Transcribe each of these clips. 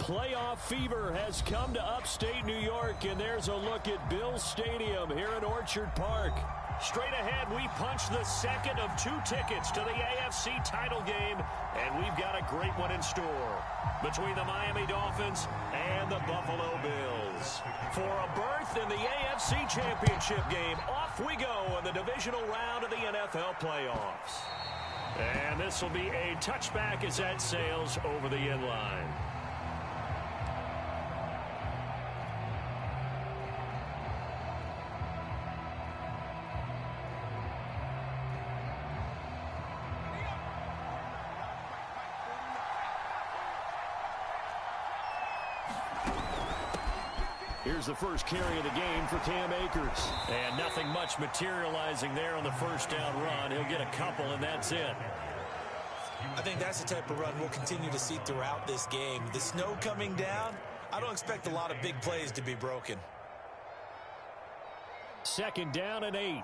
Playoff fever has come to upstate New York, and there's a look at Bills Stadium here in Orchard Park. Straight ahead, we punch the second of 2 tickets to the AFC title game, and we've got a great one in store between the Miami Dolphins and the Buffalo Bills. For a berth in the AFC Championship game, off we go in the divisional round of the NFL playoffs. And this will be a touchback as that sails over the end line. Here's the first carry of the game for Cam Akers. And nothing much materializing there on the first down run. He'll get a couple, and that's it. I think that's the type of run we'll continue to see throughout this game. The snow coming down, I don't expect a lot of big plays to be broken. 2nd down and 8.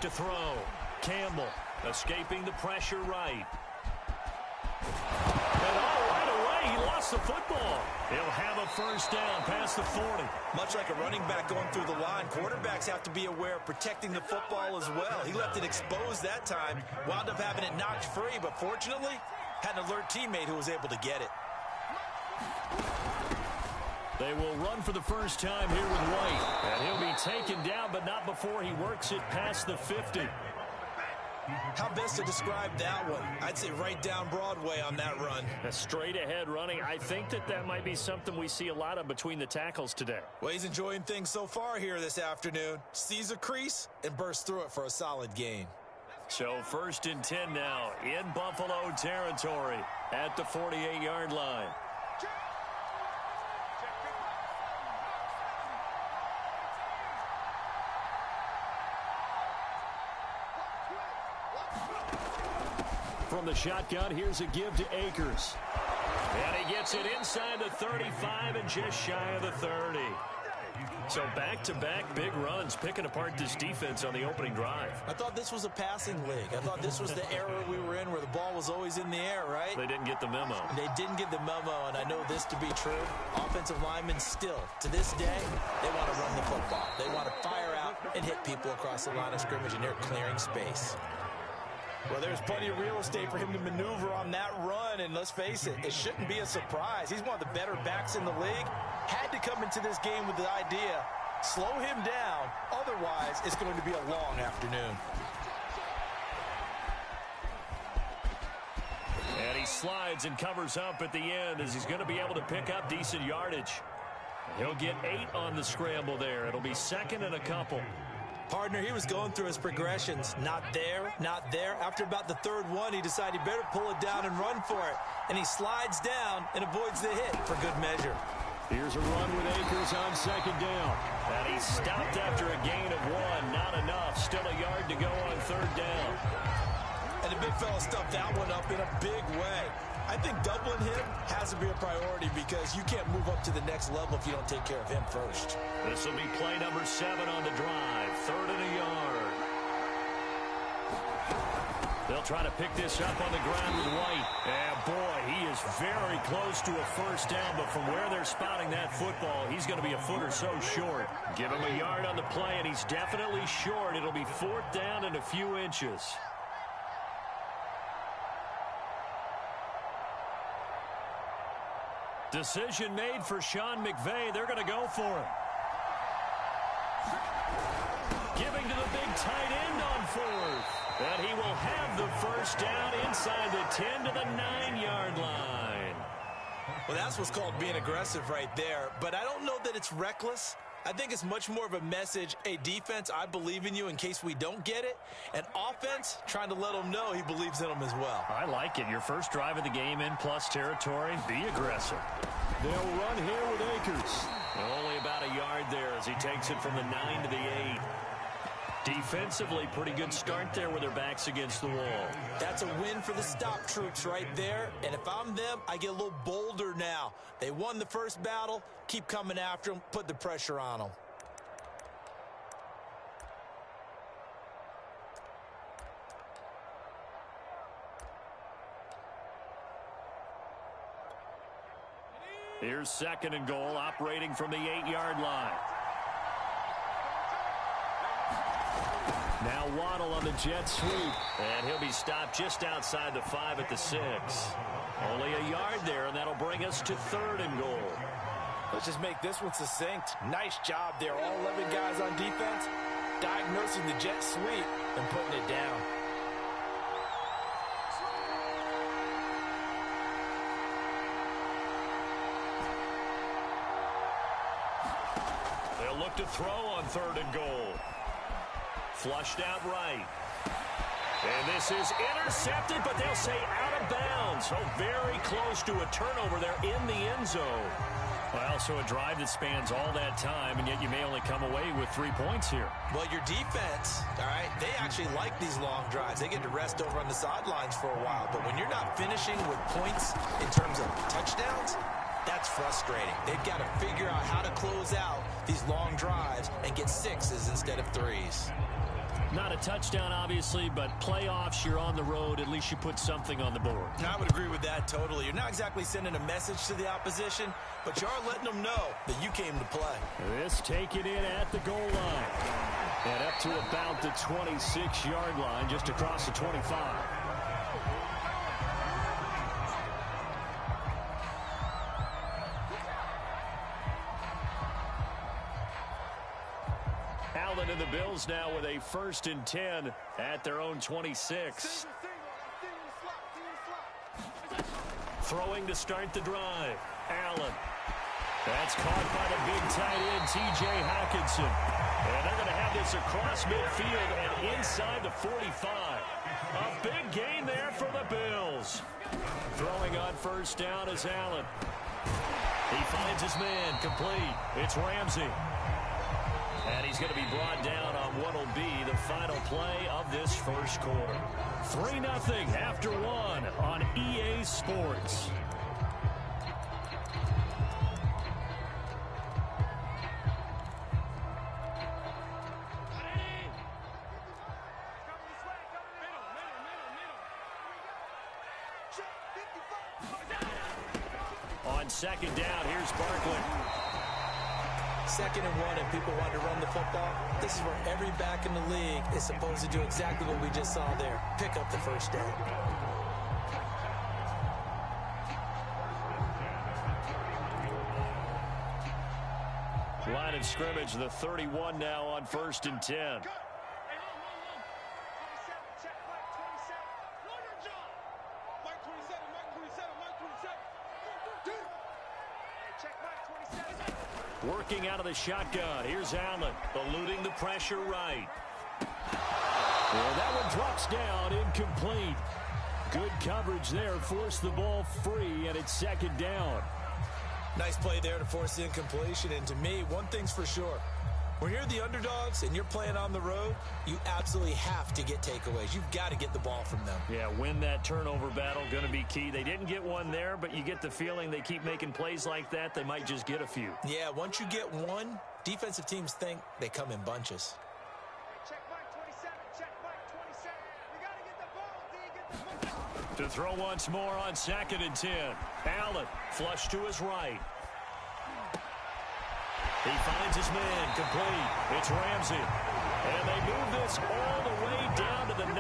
To throw. Campbell escaping the pressure right. And right away, he lost the football. He'll have a first down past the 40. Much like a running back going through the line, quarterbacks have to be aware of protecting the football as well. He left it exposed that time, wound up having it knocked free, but fortunately, had an alert teammate who was able to get it. They will run for the first time here with White. And he'll be taken down, but not before he works it past the 50. How best to describe that one? I'd say right down Broadway on that run. A straight ahead running. I think that might be something we see a lot of between the tackles today. Well, he's enjoying things so far here this afternoon. Sees a crease and bursts through it for a solid gain. So 1st and 10 now in Buffalo territory at the 48-yard line. From the shotgun, here's a give to Akers. And he gets it inside the 35 and just shy of the 30. So back-to-back big runs, picking apart this defense on the opening drive. I thought this was a passing league. I thought this was the era we were in where the ball was always in the air, right? They didn't get the memo. They didn't get the memo, and I know this to be true. Offensive linemen still, to this day, they want to run the football. They want to fire out and hit people across the line of scrimmage, and they're clearing space. Well, there's plenty of real estate for him to maneuver on that run, and let's face it, it shouldn't be a surprise. He's one of the better backs in the league. Had to come into this game with the idea, slow him down, otherwise it's going to be a long afternoon. And he slides and covers up at the end as he's going to be able to pick up decent yardage. He'll get 8 on the scramble there. It'll be 2nd and a couple. Partner, he was going through his progressions. Not there, not there. After about the 3rd one, he decided he better pull it down and run for it. And he slides down and avoids the hit for good measure. Here's a run with Akers on 2nd down. And he's stopped after a gain of 1. Not enough. Still a yard to go on 3rd down. And the big fella stuffed that one up in a big way. I think doubling him has to be a priority because you can't move up to the next level if you don't take care of him first. This will be play number 7 on the drive. 3rd and a yard. They'll try to pick this up on the ground with White. And boy, he is very close to a first down, but from where they're spotting that football, he's going to be a foot or so short. Give him a yard on the play, and he's definitely short. It'll be 4th down and a few inches. Decision made for Sean McVay. They're going to go for it. Giving to the big tight end on 4th. And he will have the first down inside the 10 to the 9-yard line. Well, that's what's called being aggressive right there. But I don't know that it's reckless. I think it's much more of a message, hey, defense, I believe in you in case we don't get it. And offense, trying to let him know he believes in them as well. I like it. Your first drive of the game in plus territory, be aggressive. They'll run here with Akers. Only about a yard there as he takes it from the 9 to the 8. Defensively, pretty good start there with their backs against the wall. That's a win for the stop troops right there. And if I'm them, I get a little bolder now. They won the first battle. Keep coming after them. Put the pressure on them. Here's 2nd and goal, operating from the 8-yard line. Now Waddle on the jet sweep. And he'll be stopped just outside the 5 at the 6. Only a yard there, and that'll bring us to 3rd and goal. Let's just make this one succinct. Nice job there. All 11 guys on defense diagnosing the jet sweep and putting it down. They'll look to throw on 3rd and goal. Flushed out right. And this is intercepted, but they'll say out of bounds. So very close to a turnover there in the end zone. Well, so a drive that spans all that time, and yet you may only come away with 3 points here. Well, your defense, all right, they actually like these long drives. They get to rest over on the sidelines for a while. But when you're not finishing with points in terms of touchdowns, that's frustrating. They've got to figure out how to close out these long drives and get 6s instead of 3s. Not a touchdown, obviously, but playoffs, you're on the road. At least you put something on the board. I would agree with that totally. You're not exactly sending a message to the opposition, but you are letting them know that you came to play. This taken in at the goal line. And up to about the 26-yard line, just across the 25. Allen and the Bills now with a 1st and 10 at their own 26. Throwing to start the drive. Allen. That's caught by the big tight end, T.J. Hockenson. And they're going to have this across midfield and inside the 45. A big gain there for the Bills. Throwing on 1st down is Allen. He finds his man complete. It's Ramsey. And he's going to be brought down on what will be the final play of this first quarter. 3-0 after 1 on EA Sports. On 2nd down, here's Barkley. 2nd and 1, and people want to run the football. This is where every back in the league is supposed to do exactly what we just saw there. Pick up the first down. Line of scrimmage, the 31 now on 1st and 10. Working out of the shotgun. Here's Allen, eluding the pressure right. Well, that one drops down, incomplete. Good coverage there, forced the ball free, and it's 2nd down. Nice play there to force the incompletion, and to me, one thing's for sure. When you're the underdogs and you're playing on the road, you absolutely have to get takeaways. You've got to get the ball from them. Yeah, win that turnover battle, going to be key. They didn't get one there, but you get the feeling they keep making plays like that, they might just get a few. Yeah, once you get one, defensive teams think they come in bunches. Check Mike 27, check Mike 27. We got to get the ball, D. Get the ball. To throw once more on 2nd and 10. Allen, flush to his right. He finds his man complete. It's Ramsey. And they move this all the way down to the 9.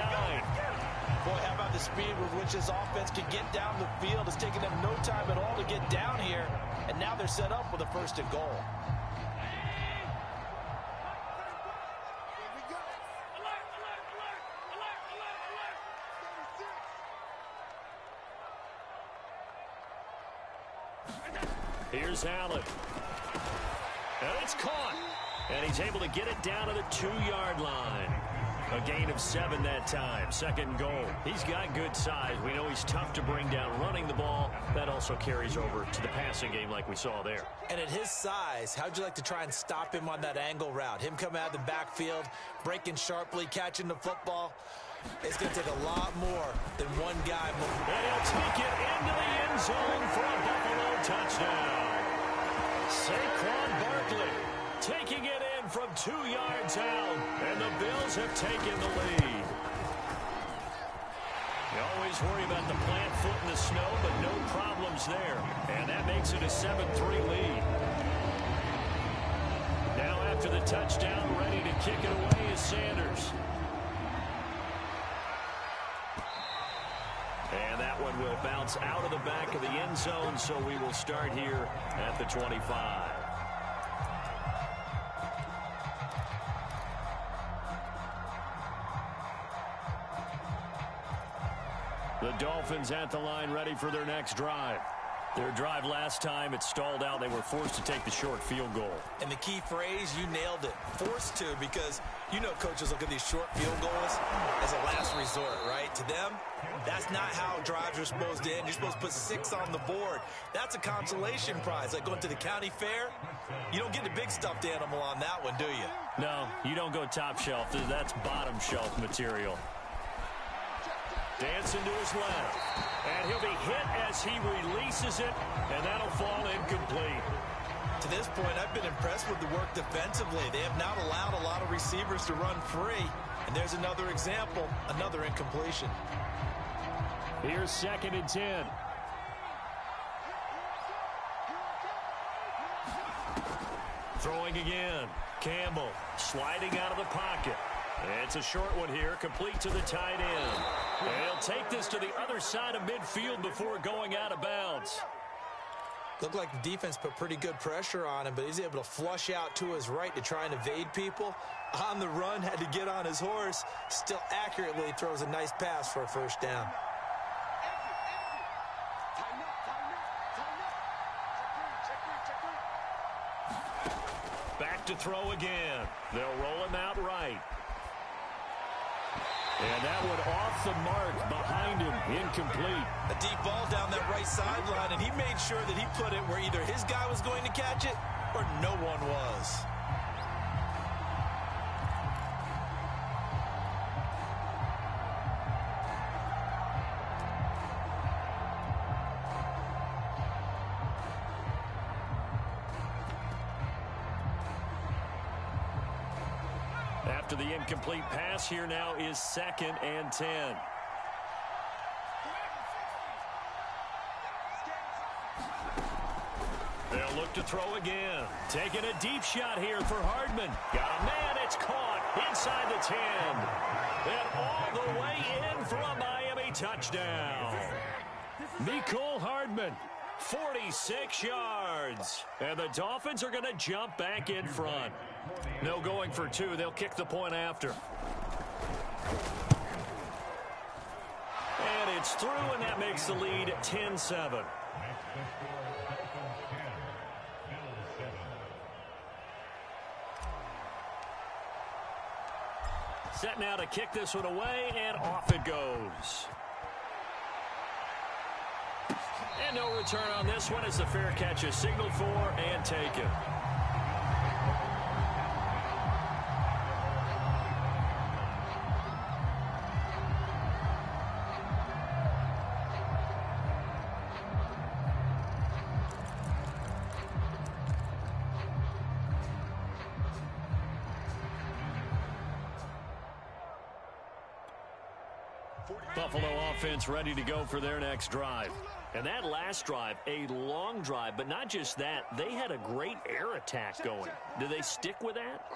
Boy, how about the speed with which this offense can get down the field? It's taken them no time at all to get down here. And now they're set up with a 1st and goal. Here's Allen. And it's caught. And he's able to get it down to the 2-yard line. A gain of 7 that time. Second goal. He's got good size. We know he's tough to bring down running the ball. That also carries over to the passing game like we saw there. And at his size, how'd you like to try and stop him on that angle route? Him coming out of the backfield, breaking sharply, catching the football. It's going to take a lot more than one guy moving. And he'll take it into the end zone for a Buffalo touchdown. Saquon Barkley taking it in from 2 yards out, and the Bills have taken the lead. You always worry about the plant foot in the snow, but no problems there. And that makes it a 7-3 lead. Now after the touchdown, ready to kick it away is Sanders. And that one will bounce out of the back of the end zone, so we will start here at the 25. The Dolphins at the line ready for their next drive. Their drive last time, it stalled out. They were forced to take the short field goal. And the key phrase, you nailed it. Forced to, because you know coaches look at these short field goals as a last resort, right? To them, that's not how drives are supposed to end. You're supposed to put 6 on the board. That's a consolation prize. Like going to the county fair, you don't get the big stuffed animal on that one, do you? No, you don't go top shelf. That's bottom shelf material. Dancing to his left. And he'll be hit as he releases it, and that'll fall incomplete. To this point, I've been impressed with the work defensively. They have not allowed a lot of receivers to run free. And there's another example, another incompletion. Here's 2nd and 10. Throwing again. Campbell sliding out of the pocket. It's a short one here, complete to the tight end. And he'll take this to the other side of midfield before going out of bounds. Looked like the defense put pretty good pressure on him, but he's able to flush out to his right to try and evade people. On the run, had to get on his horse. Still accurately throws a nice pass for a first down. Back to throw again. They'll roll him out right. And that one off the mark behind him, incomplete. A deep ball down that right sideline, and he made sure that he put it where either his guy was going to catch it or no one was. After the incomplete pass, here now is 2nd and 10. They'll look to throw again. Taking a deep shot here for Hardman. Got a man, it's caught inside the 10. And all the way in for a Miami touchdown. Mecole Hardman, 46 yards. And the Dolphins are going to jump back in front. No going for 2. They'll kick the point after. And it's through, and that makes the lead 10-7. Set now to kick this one away, and off it goes. And no return on this one as the fair catch is signaled for and taken. Buffalo offense ready to go for their next drive. And that last drive, a long drive, but not just that. They had a great air attack going. Do they stick with that?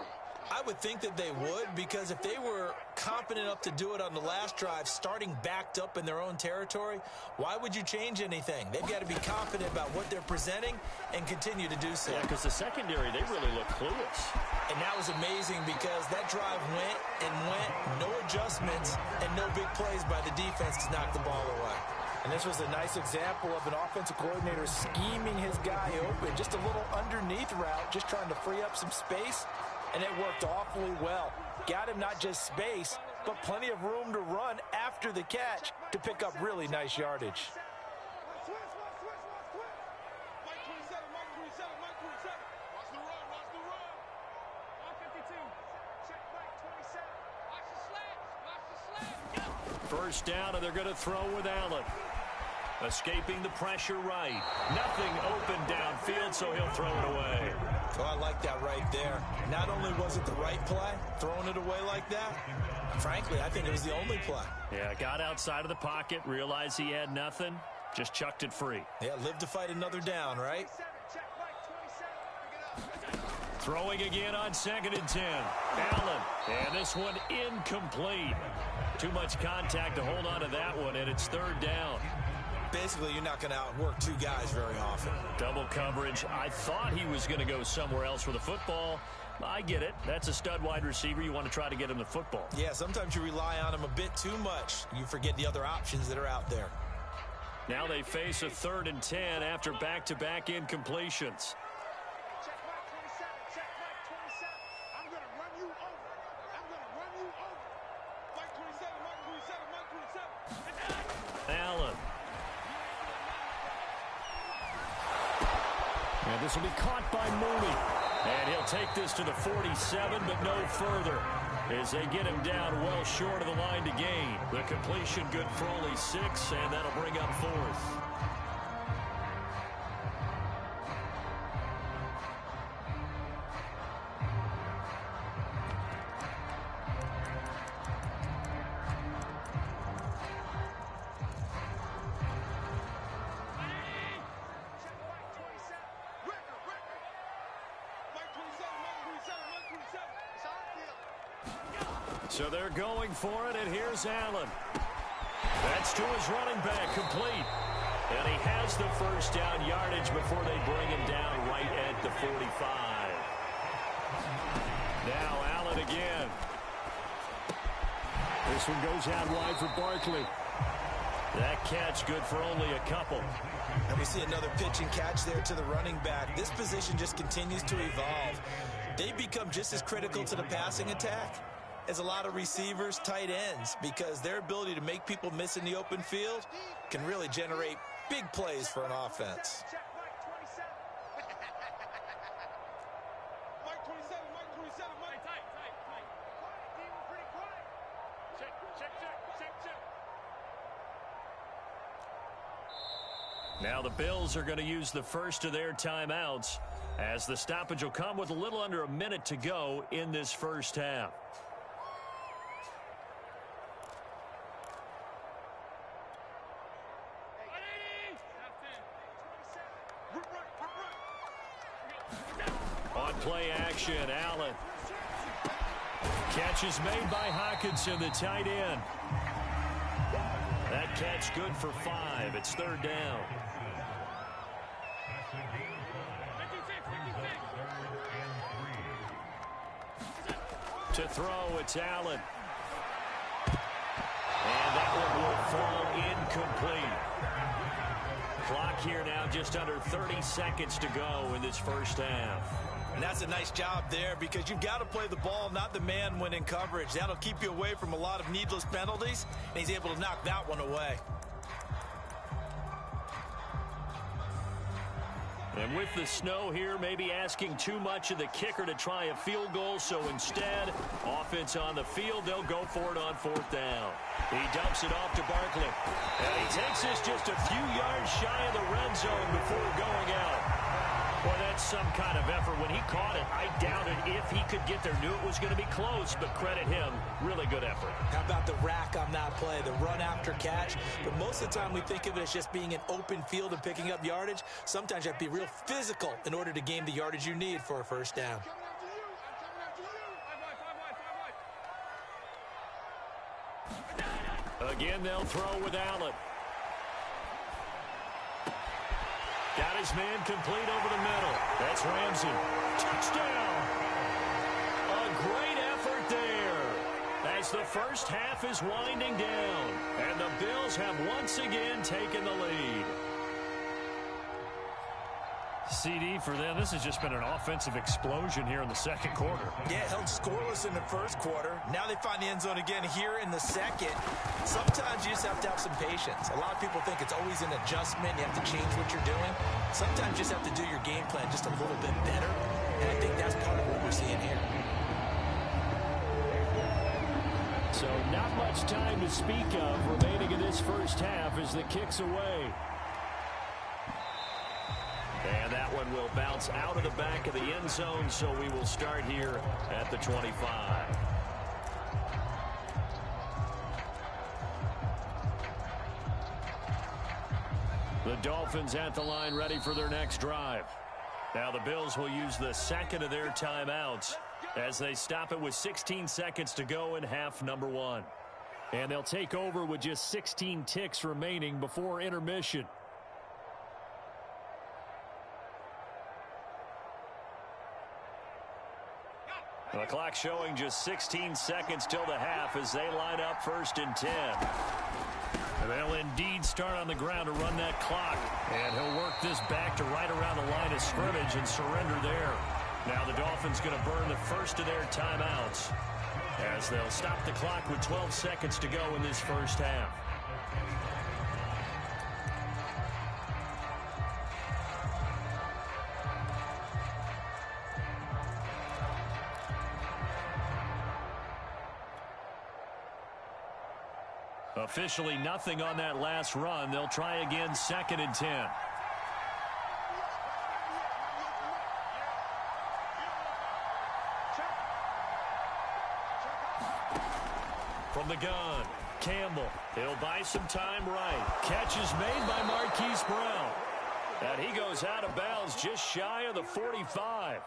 I would think that they would, because if they were confident enough to do it on the last drive, starting backed up in their own territory, why would you change anything? They've got to be confident about what they're presenting and continue to do so. Yeah, because the secondary, they really look clueless. And that was amazing because that drive went and went, no adjustments, and no big plays by the defense to knock the ball away. And this was a nice example of an offensive coordinator scheming his guy open, just a little underneath route, just trying to free up some space, and it worked awfully well. Got him not just space, but plenty of room to run after the catch to pick up really nice yardage. First down, and they're going to throw with Allen. Escaping the pressure right. Nothing open downfield, so he'll throw it away. Oh, I like that right there. Not only was it the right play, throwing it away like that, frankly, I think it was the only play. Yeah, got outside of the pocket, realized he had nothing, just chucked it free. Yeah, live to fight another down, right? Throwing again on 2nd and 10. Allen, and this one incomplete. Too much contact to hold on to that one, and it's 3rd down. Basically, you're not going to outwork two guys very often. Double coverage. I thought he was going to go somewhere else with the football. I get it. That's a stud wide receiver. You want to try to get him the football. Yeah, sometimes you rely on him a bit too much. You forget the other options that are out there. Now they face a 3rd and 10 after back-to-back incompletions. Allen. And this will be caught by Mooney. And he'll take this to the 47, but no further, as they get him down well short of the line to gain. The completion good for only 6, and that'll bring up 4th. So they're going for it, and here's Allen. That's to his running back, complete. And he has the first down yardage before they bring him down right at the 45. Now Allen again. This one goes out wide for Barkley. That catch good for only a couple. And we see another pitch and catch there to the running back. This position just continues to evolve. They become just as critical to the passing attack as a lot of receivers, tight ends, because their ability to make people miss in the open field can really generate big plays for an offense. Now the Bills are going to use the first of their timeouts, as the stoppage will come with a little under a minute to go in this first half. On play action, Allen. Catch is made by Hockenson, the tight end. That catch good for 5. It's 3rd down. To throw, it's Allen. And that one will fall incomplete. Clock here now, just under 30 seconds to go in this first half. And that's a nice job there, because you've got to play the ball, not the man when in coverage. That'll keep you away from a lot of needless penalties, and he's able to knock that one away. And with the snow here, maybe asking too much of the kicker to try a field goal. So instead, offense on the field, they'll go for it on 4th down. He dumps it off to Barkley. And he takes this just a few yards shy of the red zone before going out. Well, that's some kind of effort. When he caught it, I doubted if he could get there. Knew it was going to be close, but credit him. Really good effort. How about the rack on that play, the run after catch? But most of the time we think of it as just being an open field and picking up yardage. Sometimes you have to be real physical in order to gain the yardage you need for a first down. Again, they'll throw with Allen. Got his man complete over the middle. That's Ramsey. Touchdown! A great effort there as the first half is winding down. And the Bills have once again taken the lead. CD for them. This has just been an offensive explosion here in the second quarter. Yeah, held scoreless in the first quarter. Now they find the end zone again here in the second. Sometimes you just have to have some patience. A lot of people think it's always an adjustment. You have to change what you're doing. Sometimes you just have to do your game plan just a little bit better. And I think that's part of what we're seeing here. So not much time to speak of remaining in this first half as the kick's away. And that one will bounce out of the back of the end zone, so we will start here at the 25. The Dolphins at the line ready for their next drive. Now the Bills will use the second of their timeouts as they stop it with 16 seconds to go in half number one. And they'll take over with just 16 ticks remaining before intermission. The clock showing just 16 seconds till the half as they line up 1st and 10. And they'll indeed start on the ground to run that clock. And he'll work this back to right around the line of scrimmage and surrender there. Now the Dolphins going to burn the first of their timeouts as they'll stop the clock with 12 seconds to go in this first half. Officially nothing on that last run. They'll try again 2nd and 10. From the gun, Campbell. He'll buy some time right. Catch is made by Marquise Brown. And he goes out of bounds just shy of the 45.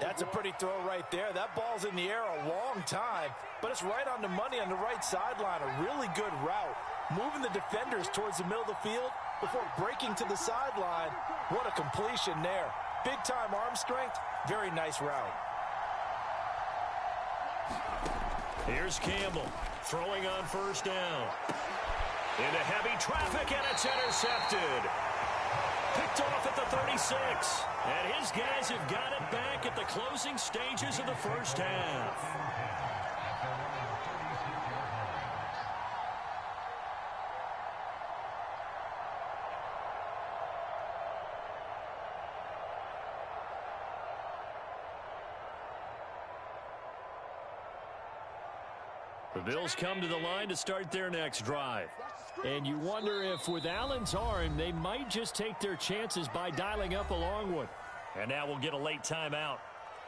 That's a pretty throw right there. That ball's in the air a long time, but it's right on the money on the right sideline. A really good route. Moving the defenders towards the middle of the field before breaking to the sideline. What a completion there. Big-time arm strength. Very nice route. Here's Campbell throwing on 1st down. Into heavy traffic, and it's intercepted. Picked off at the 36. And his guys have got it back at the closing stages of the first half. The Bills come to the line to start their next drive. And you wonder if with Allen's arm, they might just take their chances by dialing up a long one. And now we'll get a late timeout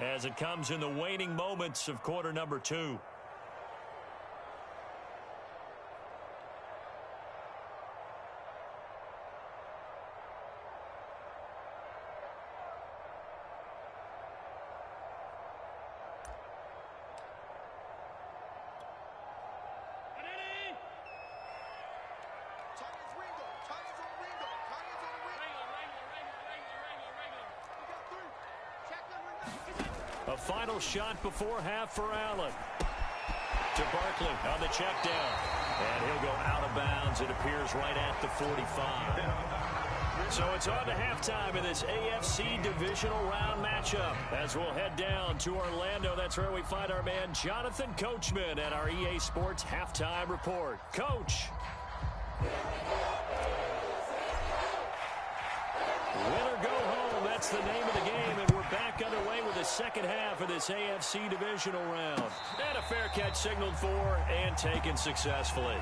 as it comes in the waning moments of quarter number 2. A final shot before half for Allen. To Barkley on the check down. And he'll go out of bounds. It appears right at the 45. So it's on to halftime in this AFC divisional round matchup. As we'll head down to Orlando, that's where we find our man Jonathan Coachman at our EA Sports Halftime Report. Coach. Win or go home, that's the name of the game, and we're back underway with the second half of this AFC divisional round. And a fair catch signaled for and taken successfully.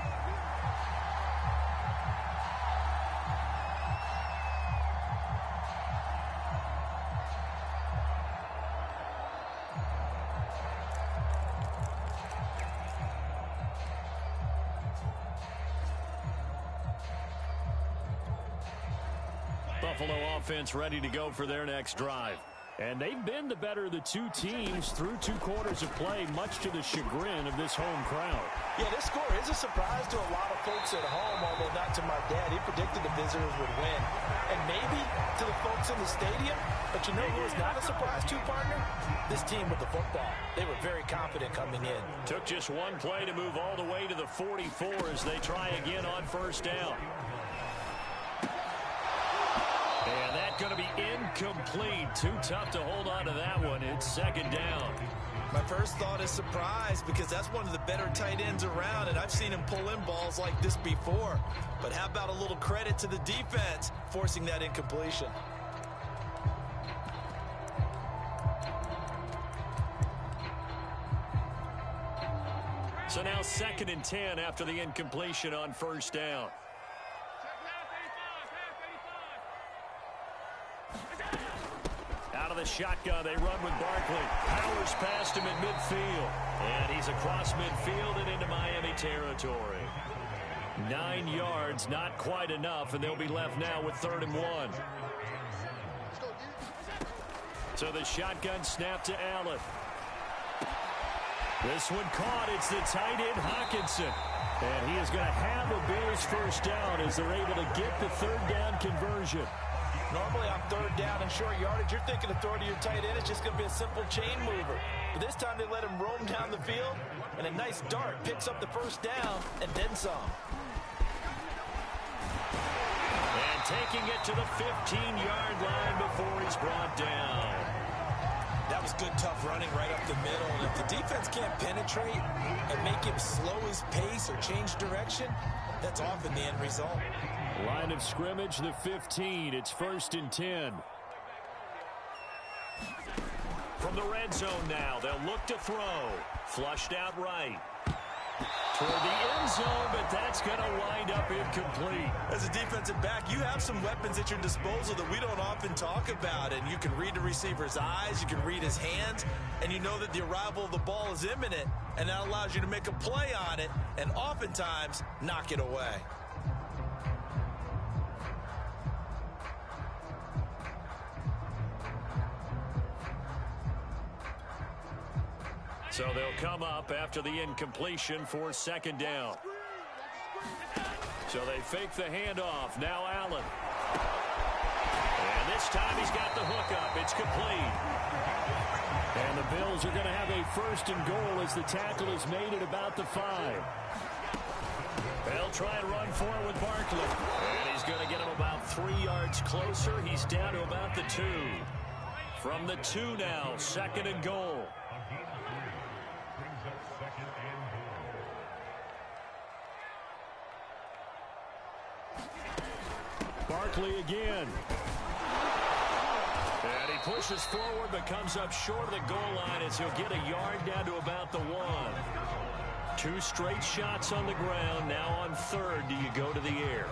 Buffalo offense ready to go for their next drive. And they've been the better of the two teams through 2 quarters of play, much to the chagrin of this home crowd. Yeah, this score is a surprise to a lot of folks at home, although not to my dad. He predicted the visitors would win. And maybe to the folks in the stadium. But you know who is not a surprise to, partner? This team with the football. They were very confident coming in. Took just one play to move all the way to the 44 as they try again on 1st down. And that's going to be incomplete. Too tough to hold on to that one. It's second down. My first thought is surprise because that's one of the better tight ends around, and I've seen him pull in balls like this before. But how about a little credit to the defense forcing that incompletion? So now 2nd and 10 after the incompletion on first down. Out of the shotgun, they run with Barkley. Powers past him at midfield. And he's across midfield and into Miami territory. 9 yards, not quite enough, and they'll be left now with 3rd and 1. So the shotgun snap to Allen. This one caught. It's the tight end, Hawkinson. And he is going to have a Bills first down as they're able to get the 3rd down conversion. Normally on 3rd down and short yardage, you're thinking of throwing to your tight end. It's just going to be a simple chain mover. But this time they let him roam down the field, and a nice dart picks up the first down and then some. And taking it to the 15-yard line before he's brought down. That was good, tough running right up the middle. And if the defense can't penetrate and make him slow his pace or change direction, that's often the end result. Line of scrimmage, the 15. It's 1st and 10. From the red zone now, they'll look to throw. Flushed out right. Toward the end zone, but that's going to wind up incomplete. As a defensive back, you have some weapons at your disposal that we don't often talk about. And you can read the receiver's eyes, you can read his hands, and you know that the arrival of the ball is imminent. And that allows you to make a play on it and oftentimes knock it away. So they'll come up after the incompletion for 2nd down. So they fake the handoff. Now Allen. And this time he's got the hookup. It's complete. And the Bills are going to have a 1st and goal as the tackle is made at about the 5. They'll try and run for it with Barkley. And he's going to get him about 3 yards closer. He's down to about the 2. From the 2 now, 2nd and goal. Barkley again. And he pushes forward but comes up short of the goal line as he'll get a yard down to about the 1. 2 straight shots on the ground. Now on 3rd, do you go to the air?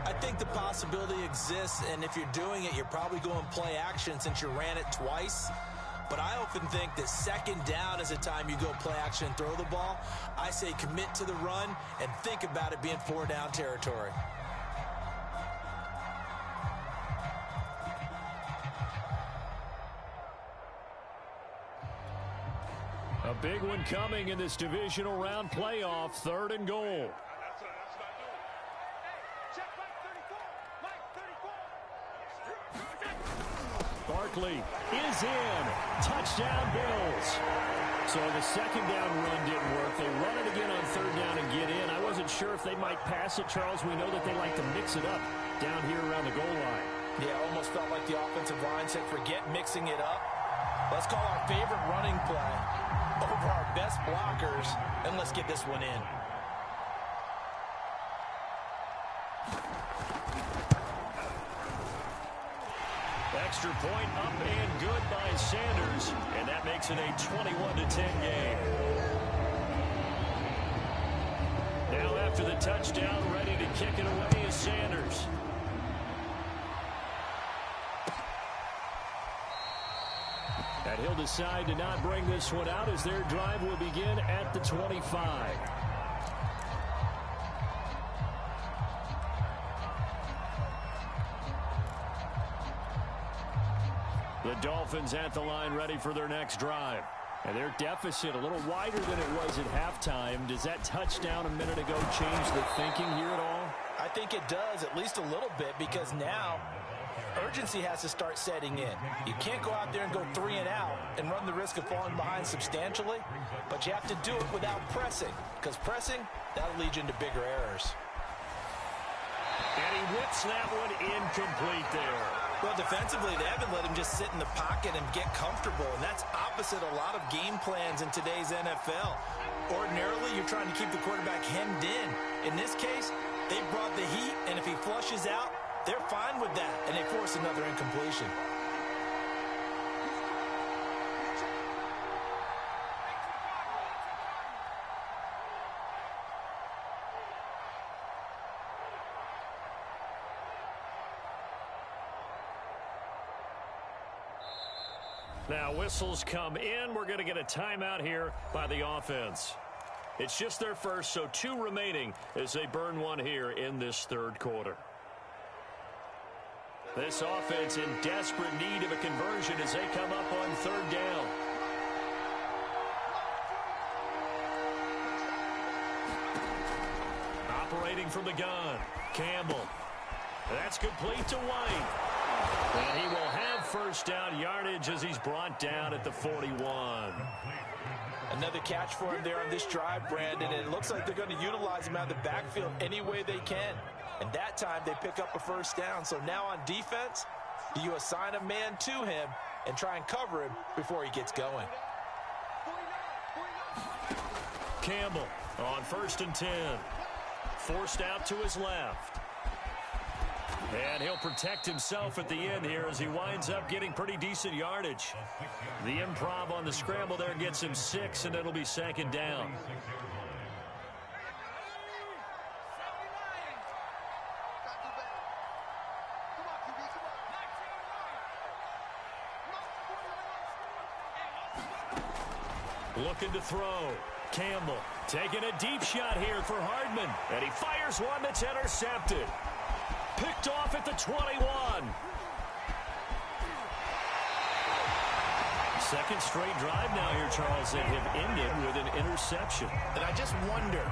I think the possibility exists, and if you're doing it, you're probably going play action since you ran it twice. But I often think that 2nd down is a time you go play action and throw the ball. I say commit to the run and think about it being 4 down territory. A big one coming in this divisional round playoff. 3rd and goal. Barkley is in. Touchdown, Bills. So the 2nd down run didn't work. They run it again on 3rd down and get in. I wasn't sure if they might pass it, Charles. We know that they like to mix it up down here around the goal line. Yeah, almost felt like the offensive line said, forget mixing it up. Let's call our favorite running play over our best blockers, and let's get this one in. Extra point up and good by Sanders, and that makes it a 21-10 game. Now after the touchdown, ready to kick it away is Sanders. And he'll decide to not bring this one out as their drive will begin at the 25. The Dolphins at the line ready for their next drive. And their deficit a little wider than it was at halftime. Does that touchdown a minute ago change the thinking here at all? I think it does, at least a little bit, because now urgency has to start setting in. You can't go out there and go 3 and out and run the risk of falling behind substantially, but you have to do it without pressing, because pressing, that'll lead you into bigger errors. And he whips that one incomplete there. Well, defensively, they haven't let him just sit in the pocket and get comfortable, and that's opposite a lot of game plans in today's NFL. Ordinarily, you're trying to keep the quarterback hemmed in. In this case, they brought the heat, and if he flushes out, they're fine with that, and they force another incompletion. Now whistles come in. We're going to get a timeout here by the offense. It's just their first, so 2 remaining as they burn one here in this third quarter. This offense in desperate need of a conversion as they come up on third down. Operating from the gun, Campbell. That's complete to White. And he will have first down yardage as he's brought down at the 41. Another catch for him there on this drive, Brandon, and it looks like they're going to utilize him out of the backfield any way they can. And that time they pick up a first down. So now on defense, do you assign a man to him and try and cover him before he gets going? Campbell on 1st and 10. Forced out to his left. And he'll protect himself at the end here as he winds up getting pretty decent yardage. The improv on the scramble there gets him 6, and it'll be 2nd down. Looking to throw. Campbell taking a deep shot here for Hardman. And he fires one that's intercepted. Picked off at the 21. Second straight drive now here, Charles, that have ended with an interception. And I just wonder,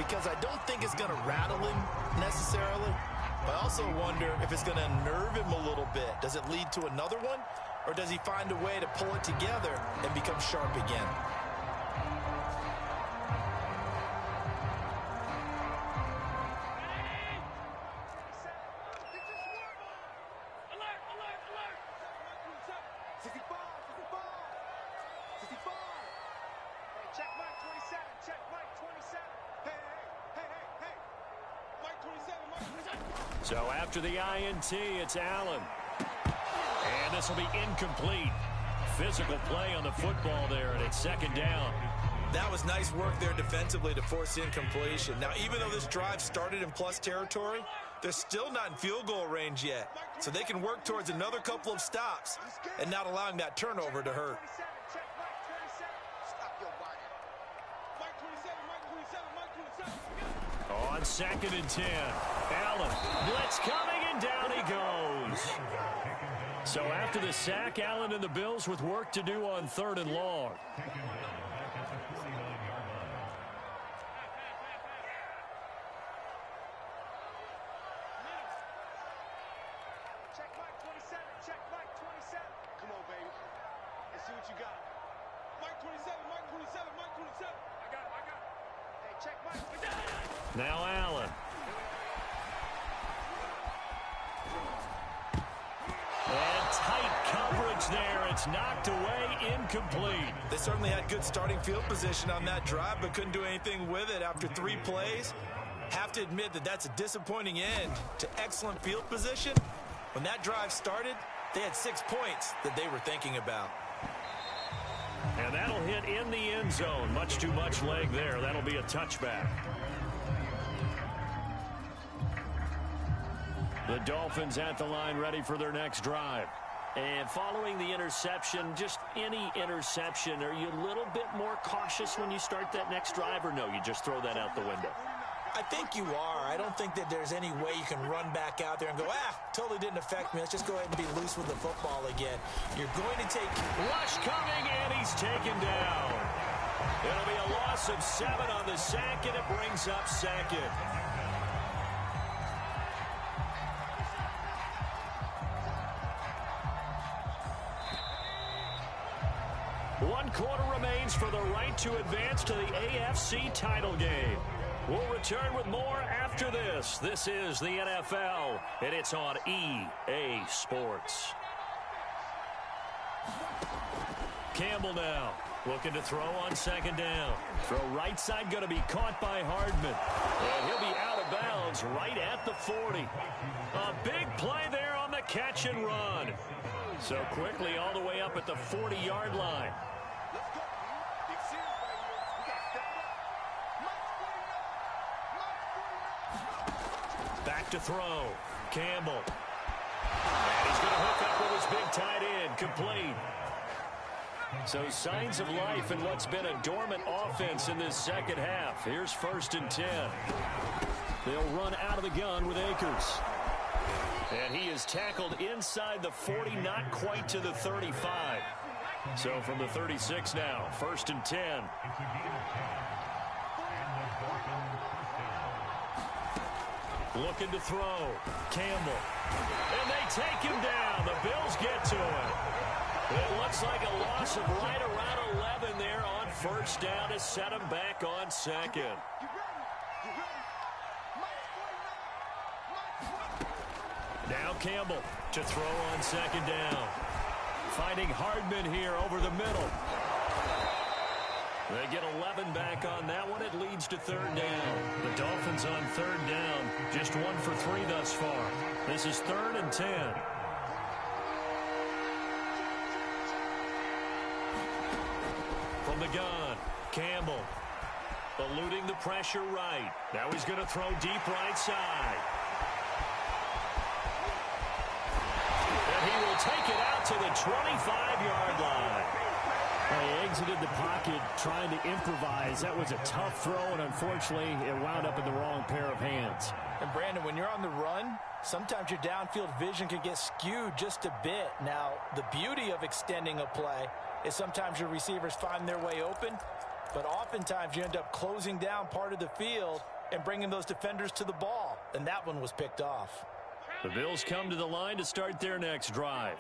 because I don't think it's going to rattle him necessarily, but I also wonder if it's going to unnerve him a little bit. Does it lead to another one, or does he find a way to pull it together and become sharp again? So after the INT, it's Allen. And this will be incomplete. Physical play on the football there, and it's 2nd down. That was nice work there defensively to force incompletion. Now, even though this drive started in plus territory, they're still not in field goal range yet. So they can work towards another couple of stops and not allowing that turnover to hurt. On 2nd and 10, Allen, blitz coming, and down he goes. So after the sack, Allen and the Bills with work to do on 3rd and long. Check Mike 27. Check Mike 27. Come on, baby. Let's see what you got. Mike 27. Mike 27. Mike 27. I got it. I got it. Hey, check Mike. Now Allen. And tight coverage there. It's knocked away, incomplete. They certainly had good starting field position on that drive, but couldn't do anything with it after 3 plays. Have to admit that that's a disappointing end to excellent field position. When that drive started, they had 6 points that they were thinking about. And that'll hit in the end zone. Much too much leg there. That'll be a touchback. The Dolphins at the line ready for their next drive. And following the interception, just any interception, are you a little bit more cautious when you start that next drive, or no, you just throw that out the window? I think you are. I don't think that there's any way you can run back out there and go, totally didn't affect me. Let's just go ahead and be loose with the football again. You're going to take... Rush coming, and he's taken down. It'll be a loss of 7 on the sack, and it brings up 2nd. One quarter remains for the right to advance to the AFC title game. We'll return with more after this. This is the NFL, and it's on EA Sports. Campbell now looking to throw on second down. Throw right side going to be caught by Hardman. And he'll be out of bounds right at the 40. A big play there on the catch and run. So quickly all the way up at the 40-yard line. Back to throw. Campbell. And he's going to hook up with his big tight end. Complete. So signs of life in what's been a dormant offense in this second half. Here's 1st and 10. They'll run out of the gun with Akers. And he is tackled inside the 40, not quite to the 35. So from the 36 now, 1st and 10. Looking to throw. Campbell. And they take him down. The Bills get to him. It looks like a loss of right around 11 there on 1st down to set him back on 2nd. Now Campbell to throw on 2nd down. Finding Hardman here over the middle. They get 11 back on that one. It leads to 3rd down. The Dolphins on 3rd down. Just 1 for 3 thus far. This is 3rd and 10. From the gun, Campbell. Eluding the pressure right. Now he's going to throw deep right side. And he will take it out to the 25-yard line. He exited the pocket trying to improvise. That was a tough throw, and unfortunately, it wound up in the wrong pair of hands. And Brandon, when you're on the run, sometimes your downfield vision can get skewed just a bit. Now, the beauty of extending a play is sometimes your receivers find their way open, but oftentimes you end up closing down part of the field and bringing those defenders to the ball, and that one was picked off. The Bills come to the line to start their next drive.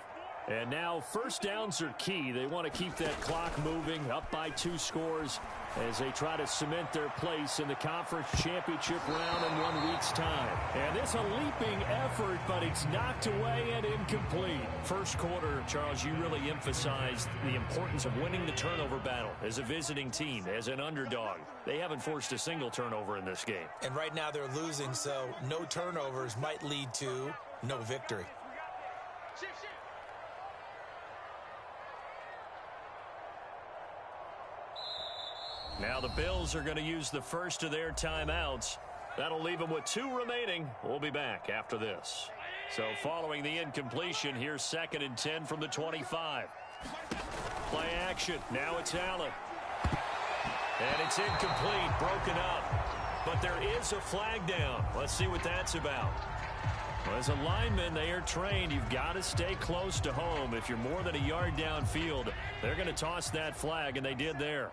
And now 1st downs are key. They want to keep that clock moving, up by 2 scores as they try to cement their place in the conference championship round in 1 week's time. And it's a leaping effort, but it's knocked away and incomplete. First quarter, Charles, you really emphasized the importance of winning the turnover battle as a visiting team, as an underdog. They haven't forced a single turnover in this game. And right now they're losing, so no turnovers might lead to no victory. Now the Bills are going to use the first of their timeouts. That'll leave them with 2 remaining. We'll be back after this. So following the incompletion, here's 2nd and 10 from the 25. Play action. Now it's Allen. And it's incomplete, broken up. But there is a flag down. Let's see what that's about. Well, as a lineman, they are trained. You've got to stay close to home. If you're more than a yard downfield, they're going to toss that flag, and they did there.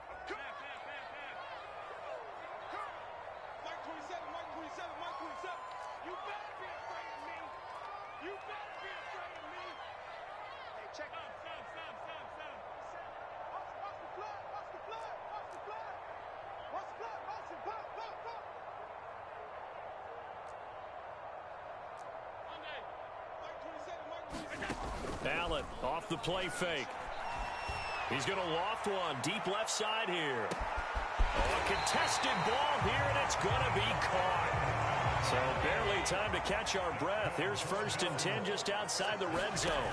Allen off the play fake. He's going to loft one deep left side here. Oh, a contested ball here, and it's going to be caught. So barely time to catch our breath. Here's 1st and 10 just outside the red zone.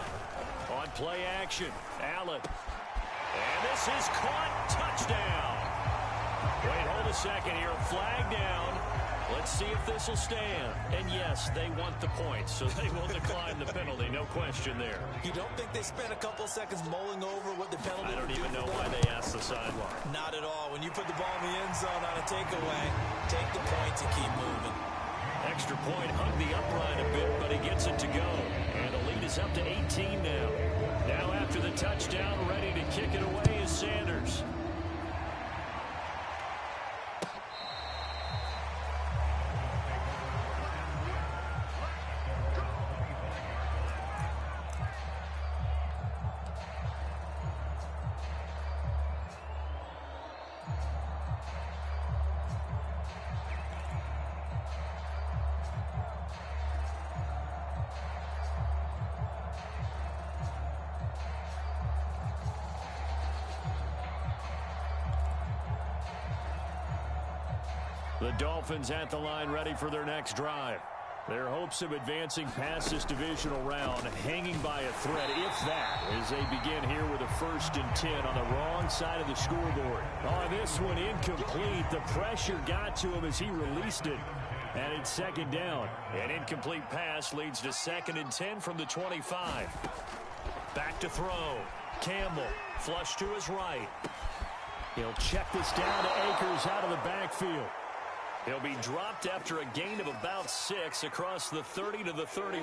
On play action, Allen. And this is caught. Touchdown. Wait, hold a second here. Flag down. Let's see if this will stand. And yes, they want the points, so they will decline the penalty. No question there. You don't think they spent a couple seconds mulling over what the penalty I don't even know why they asked the sideline. Not at all. When you put the ball in the end zone on a takeaway, take the points and keep moving. Extra point, hung the upright a bit, but he gets it to go. And the lead is up to 18 now. Now after the touchdown, ready to kick it away is Sanders. The Dolphins at the line ready for their next drive. Their hopes of advancing past this divisional round hanging by a thread, if that, as they begin here with a 1st and 10 on the wrong side of the scoreboard. On this one, incomplete. The pressure got to him as he released it. And it's 2nd down. An incomplete pass leads to 2nd and 10 from the 25. Back to throw. Campbell, flush to his right. He'll check this down to Akers out of the backfield. He'll be dropped after a gain of about 6 across the 30 to the 31.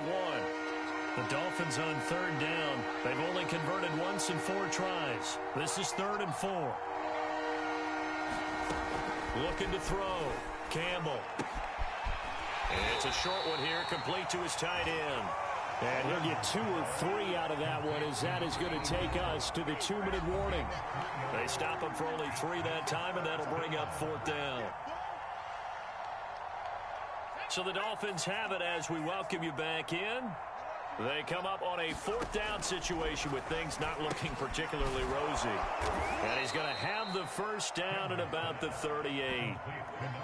The Dolphins on 3rd down. They've only converted once in 4 tries. This is 3rd and 4. Looking to throw. Campbell. And it's a short one here, complete to his tight end. And he'll get 2 or 3 out of that one, as that is going to take us to the 2-minute warning. They stop him for only 3 that time, and that'll bring up 4th down. So the Dolphins have it as we welcome you back in. They come up on a 4th down situation with things not looking particularly rosy. And he's going to have the 1st down at about the 38.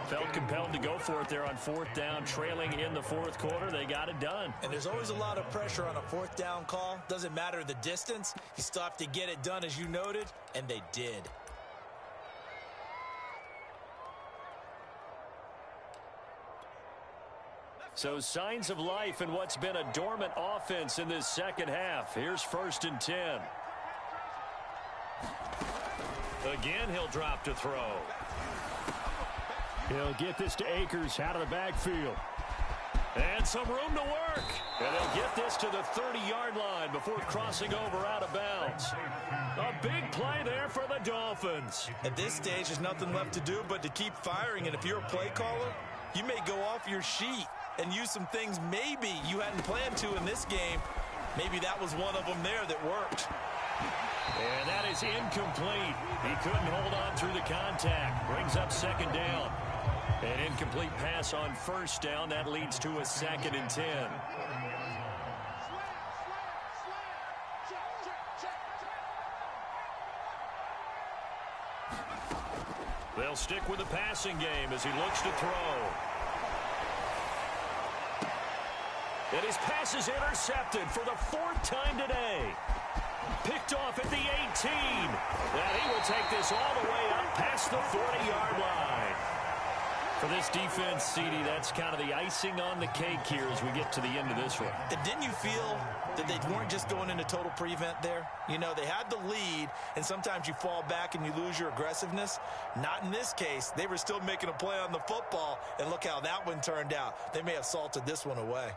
Felt compelled to go for it there on 4th down, trailing in the 4th quarter. They got it done. And there's always a lot of pressure on a 4th down call. Doesn't matter the distance. You still have to get it done, as you noted, and they did. So signs of life in what's been a dormant offense in this 2nd half. Here's 1st and 10. Again, he'll drop to throw. He'll get this to Akers out of the backfield. And some room to work. And he'll get this to the 30-yard line before crossing over out of bounds. A big play there for the Dolphins. At this stage, there's nothing left to do but to keep firing. And if you're a play caller, you may go off your sheet and use some things maybe you hadn't planned to in this game. Maybe that was one of them there that worked. And that is incomplete. He couldn't hold on through the contact. Brings up 2nd down. An incomplete pass on 1st down. That leads to a 2nd and 10. They'll stick with the passing game as he looks to throw. And his pass is intercepted for the 4th time today. Picked off at the 18. And he will take this all the way up past the 40-yard line. For this defense, CD, that's kind of the icing on the cake here as we get to the end of this one. And didn't you feel that they weren't just going into total prevent there? You know, they had the lead, and sometimes you fall back and you lose your aggressiveness. Not in this case. They were still making a play on the football, and look how that one turned out. They may have salted this one away.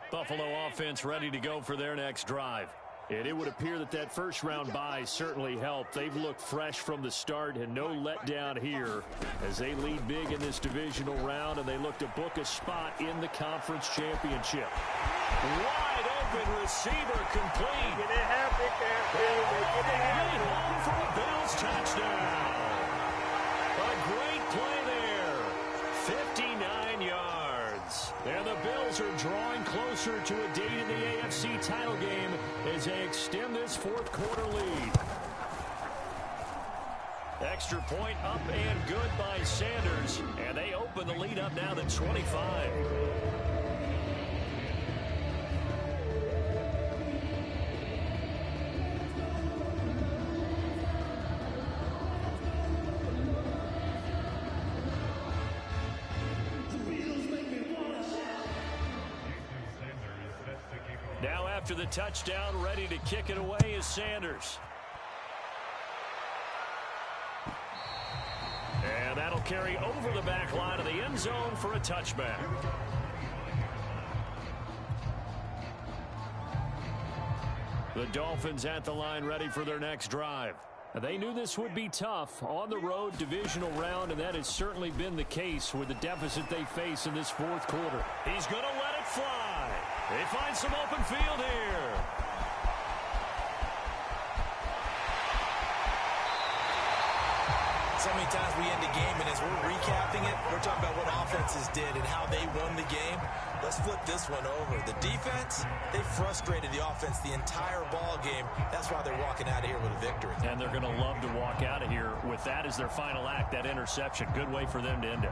Buffalo offense ready to go for their next drive. And it would appear that that first-round bye certainly helped. They've looked fresh from the start and no letdown here as they lead big in this divisional round, and they look to book a spot in the conference championship. Wide open receiver complete. Get it happy, Get it home for a Bills touchdown. A great play there. 59 yards. And the Bills are drawing closer to a date in the AFC title game as they extend this 4th quarter lead. Extra point up and good by Sanders, and they open the lead up now to 25. Now after the touchdown, ready to kick it away is Sanders. And that'll carry over the back line of the end zone for a touchback. The Dolphins at the line ready for their next drive. They knew this would be tough on the road divisional round, and that has certainly been the case with the deficit they face in this 4th quarter. He's going to let it fly. They find some open field here. So many times we end a game, and as we're recapping it, we're talking about what offenses did and how they won the game. Let's flip this one over. The defense, they frustrated the offense the entire ball game. That's why they're walking out of here with a victory. And they're going to love to walk out of here with that as their final act, that interception. Good way for them to end it.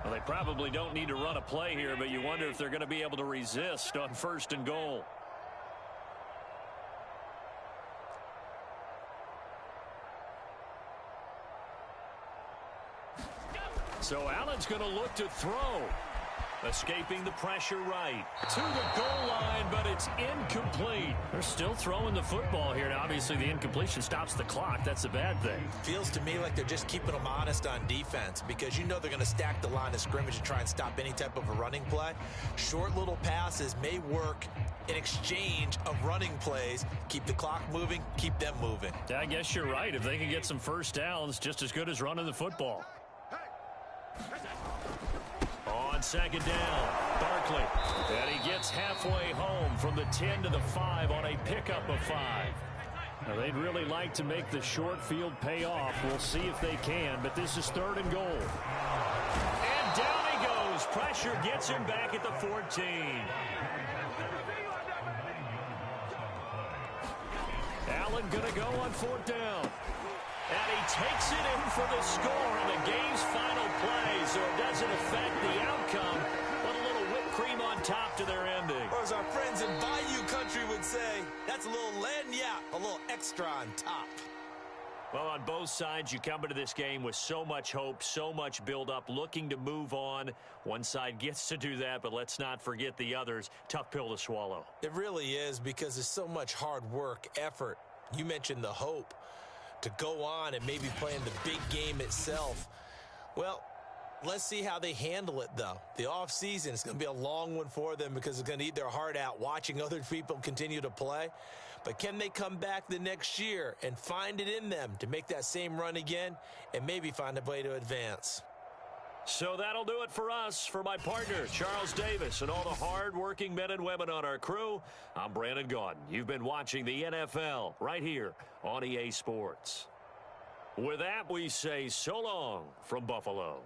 Well, they probably don't need to run a play here, but you wonder if they're going to be able to resist on 1st and goal. So Allen's going to look to throw. Escaping the pressure right. To the goal line, but it's incomplete. They're still throwing the football here. Now, obviously, the incompletion stops the clock. That's a bad thing. Feels to me like they're just keeping them honest on defense because you know they're going to stack the line of scrimmage and try and stop any type of a running play. Short little passes may work in exchange of running plays. Keep the clock moving, keep them moving. Yeah, I guess you're right. If they can get some first downs, just as good as running the football. On 2nd down, Barkley. And he gets halfway home from the 10 to the 5 on a pickup of 5. Now, they'd really like to make the short field pay off. We'll see if they can, but this is 3rd and goal. And down he goes. Pressure gets him back at the 14. Allen going to go on 4th down. And he takes it in for the score in the game's final play, so it doesn't affect the outcome, but a little whipped cream on top to their ending. Or as our friends in Bayou Country would say, that's a little lagniappe, a little extra on top. Well, on both sides, you come into this game with so much hope, so much build-up, looking to move on. One side gets to do that, but let's not forget the others. Tough pill to swallow. It really is because there's so much hard work, effort. You mentioned the hope to go on and maybe play in the big game itself. Well, let's see how they handle it, though. The offseason is going to be a long one for them because it's going to eat their heart out watching other people continue to play. But can they come back the next year and find it in them to make that same run again and maybe find a way to advance? So that'll do it for us. For my partner, Charles Davis, and all the hard-working men and women on our crew, I'm Brandon Gaudin. You've been watching the NFL right here on EA Sports. With that, we say so long from Buffalo.